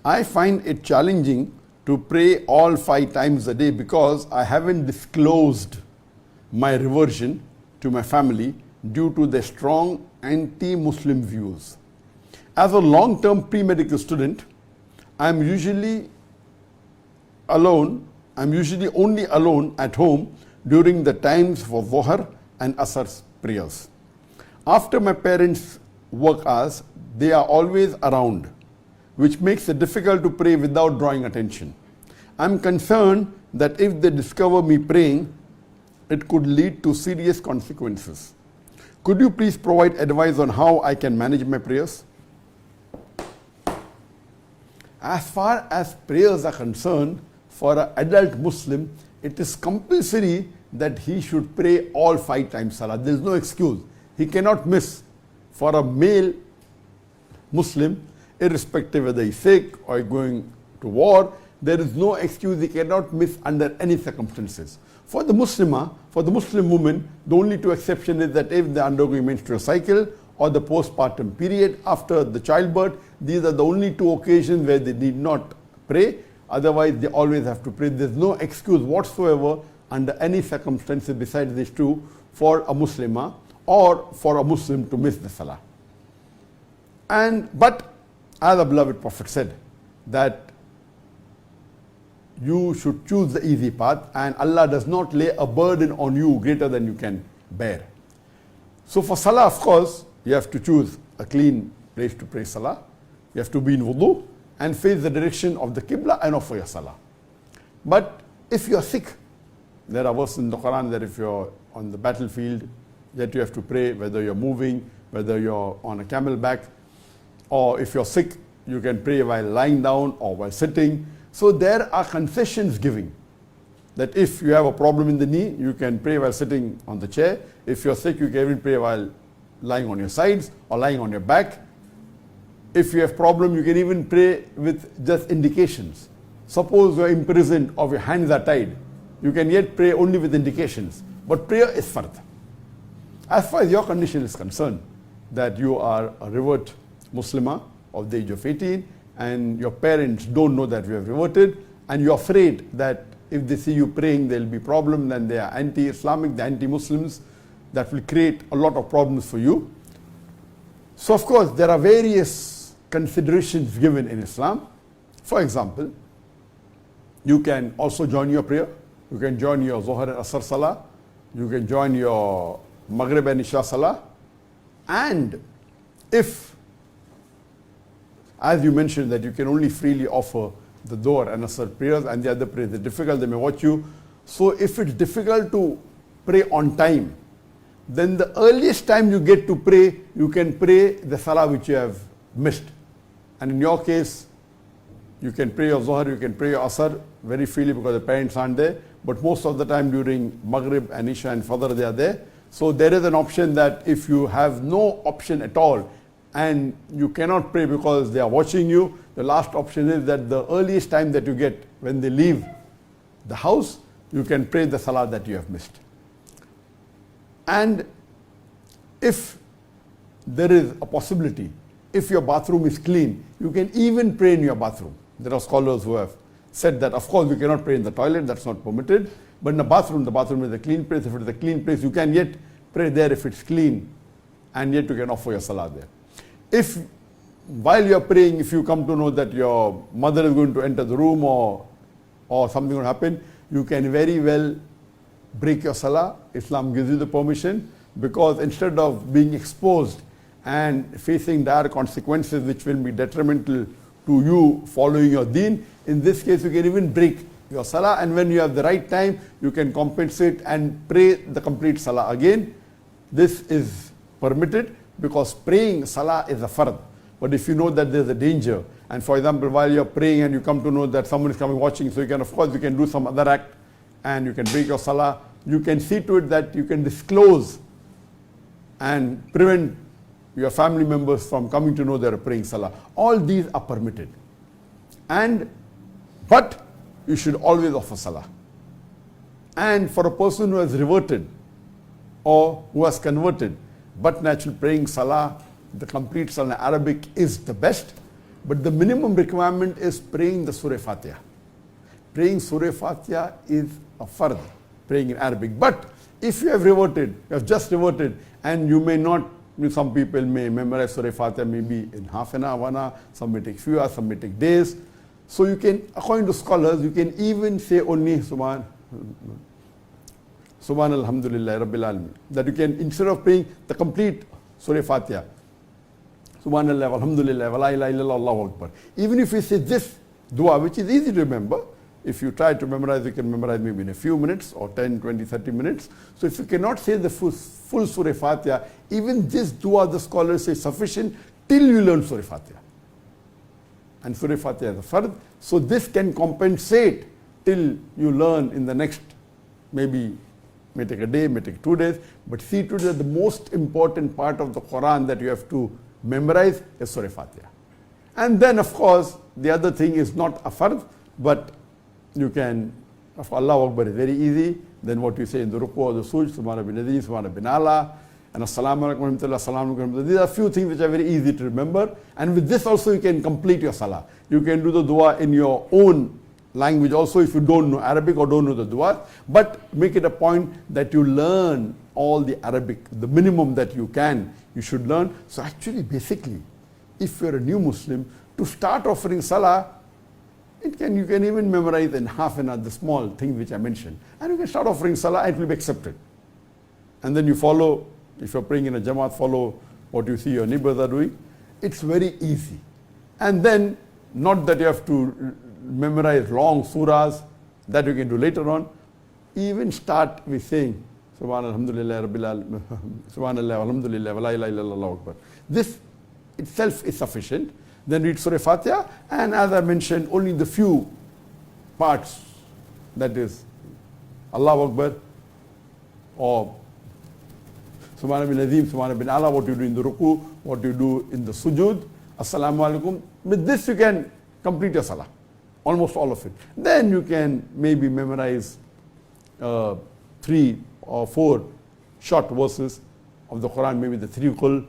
I find it challenging to pray all 5 times a day because I haven't disclosed my reversion to my family due to their strong anti-Muslim views. As a long-term pre-medical student, I'm usually only alone at home during the times for Dhuhr and Asr prayers. After my parents' work hours, they are always around, which makes it difficult to pray without drawing attention. I'm concerned that if they discover me praying, it could lead to serious consequences. Could you please provide advice on how I can manage my prayers? As far as prayers are concerned, for an adult Muslim, it is compulsory that he should pray all 5 times salah. There is no excuse. He cannot miss. For a male Muslim, irrespective whether he's sick or going to war, there is no excuse. He cannot miss under any circumstances. For the Muslim woman, the only 2 exceptions is that if they are undergoing menstrual cycle or the postpartum period after the childbirth, these are the only 2 occasions where they need not pray. Otherwise, they always have to pray. There is no excuse whatsoever under any circumstances besides these 2 for a Muslimah or for a Muslim to miss the salah. But as the beloved Prophet said, that you should choose the easy path, and Allah does not lay a burden on you greater than you can bear. So for salah, of course, you have to choose a clean place to pray salah. You have to be in wudu and face the direction of the Qibla and offer your salah. But if you are sick, there are verses in the Quran that if you're on the battlefield, that you have to pray, whether you're moving, whether you're on a camel back, or if you're sick, you can pray while lying down or while sitting. So there are concessions given, that if you have a problem in the knee, you can pray while sitting on the chair. If you're sick, you can even pray while lying on your sides or lying on your back. If you have problem, you can even pray with just indications. Suppose you're imprisoned or your hands are tied, you can yet pray only with indications. But prayer is fard. As far as your condition is concerned, that you are a revert Muslimah of the age of 18 and your parents don't know that you have reverted, and you're afraid that if they see you praying there will be problem, then they are anti-Islamic, the anti-Muslims, that will create a lot of problems for you. So of course there are various considerations given in Islam. For example, you can also join your prayer. You can join your Zuhr and Asr Salah. You can join your Maghrib and Isha Salah. And if, as you mentioned, that you can only freely offer the Dhuhr and Asr prayers and the other prayers are difficult, they may watch you. So if it's difficult to pray on time, then the earliest time you get to pray, you can pray the Salah which you have missed. And in your case, you can pray your Zuhr, you can pray your Asr very freely because the parents aren't there. But most of the time during Maghrib and Isha and Fajr they are there. So there is an option that if you have no option at all and you cannot pray because they are watching you, the last option is that the earliest time that you get when they leave the house, you can pray the Salah that you have missed. And if there is a possibility, if your bathroom is clean, you can even pray in your bathroom. There are scholars who have said that of course you cannot pray in the toilet, that's not permitted, but in the bathroom is a clean place. If it is a clean place, you can yet pray there if it's clean, and yet you can offer your salah there. If while you are praying, if you come to know that your mother is going to enter the room or something will happen, you can very well break your salah. Islam gives you the permission, because instead of being exposed and facing dire consequences which will be detrimental to you following your deen, in this case you can even break your salah, and when you have the right time you can compensate and pray the complete salah again. This is permitted because praying salah is a fard. But if you know that there is a danger, and for example while you are praying and you come to know that someone is coming watching, so you can, of course you can do some other act and you can break your salah. You can see to it that you can disclose and prevent your family members from coming to know they are praying salah. All these are permitted. But you should always offer salah. And for a person who has reverted or who has converted, but naturally praying salah, the complete salah in Arabic is the best. But the minimum requirement is praying the Surah Fatiha. Praying Surah Fatiha is a fard, praying in Arabic. But if you have reverted, you have just reverted, and you may not, some people may memorize Surah Fatiha maybe in half an hour, 1 hour, some may take few hours, some may take days. So you can, according to scholars, you can even say only Subhan Alhamdulillah Rabbil Alamin. That you can, instead of praying the complete Surah Fatiha, Subhanallah, Alhamdulillah, wa la ilaha illallah, Allahu Akbar. Even if you say this dua, which is easy to remember, if you try to memorize, you can memorize maybe in a few minutes or 10, 20, 30 minutes. So if you cannot say the full Surah Fatiha, even this dua, the scholars say sufficient till you learn Surah Fatiha. And Surah Fatiha is a fard. So this can compensate till you learn in the next, maybe may take a day, may take 2 days. But see to it that the most important part of the Quran that you have to memorize is Surah Fatiha. And then of course, the other thing is not a fard, but you can, Allahu Akbar is very easy. Then what you say in the ruku or the suj, Subhana bin Azim, Subhana bin Ala, and Assalamu alaikum wa rahmatullah, Assalamu alaikum wa rahmatullah. These are a few things which are very easy to remember. And with this also you can complete your salah. You can do the dua in your own language also if you don't know Arabic or don't know the dua. But make it a point that you learn all the Arabic, the minimum that you can, you should learn. So actually, basically, if you're a new Muslim, to start offering salah, you can even memorize in half an hour the small things which I mentioned. And you can start offering salah and it will be accepted. And then you follow, if you're praying in a Jamaat, follow what you see your neighbors are doing. It's very easy. And then, not that you have to memorize long surahs, that you can do later on. Even start with saying, Subhanallah, Alhamdulillah, Rabbil Alamin, Subhanallah, Alhamdulillah, wa la ilaha illallah, Allahu Akbar. This itself is sufficient. Then read Surah Fatiha, and as I mentioned, only the few parts, that is Allahu Akbar or Subhana bin Azim, Subhana bin Ala, what you do in the ruku, what you do in the sujud, Assalamu alaikum. With this you can complete your salah, almost all of it. Then you can maybe memorize 3 or 4 short verses of the Quran, maybe the 3 Qul,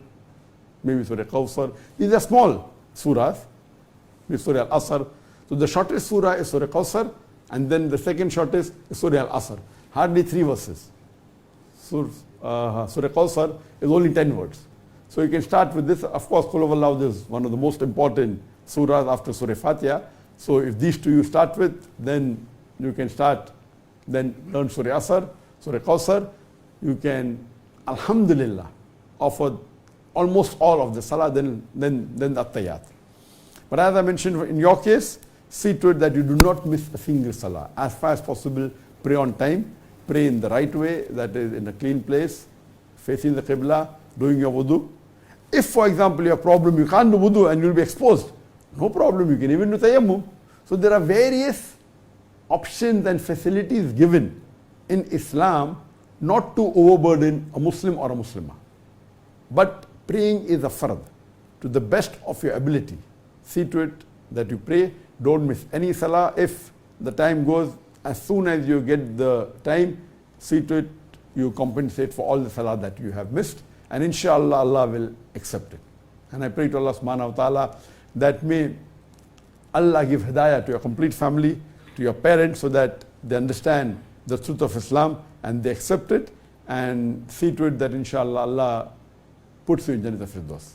maybe Surah Kawthar. These are small surahs, Surah Al-Asr. So the shortest surah is Surah Kawthar, and then the second shortest is Surah Al-Asr. Hardly 3 verses. Surah Kawthar is only 10 words. So you can start with this. Of course, Qul Huwallahu is one of the most important surahs after Surah Fatiha. So if these two you start with, then you can start, then learn Surah Asr, Surah Kawthar. You can, Alhamdulillah, offer almost all of the salah, then the At-Tahiyyat. But as I mentioned, in your case, see to it that you do not miss a single salah. As far as possible, pray on time, pray in the right way, that is in a clean place, facing the Qibla, doing your wudu. If, for example, you have a problem, you can't do wudu and you'll be exposed, no problem, you can even do tayammum. So there are various options and facilities given in Islam not to overburden a Muslim or a Muslimah. But praying is a fard to the best of your ability. See to it that you pray, don't miss any salah. If the time goes, as soon as you get the time, see to it you compensate for all the salah that you have missed, and inshallah Allah will accept it. And I pray to Allah subhanahu wa ta'ala that may Allah give hidayah to your complete family, to your parents, so that they understand the truth of Islam and they accept it, and see to it that inshallah Allah puts you in Jannat al-Firdaus.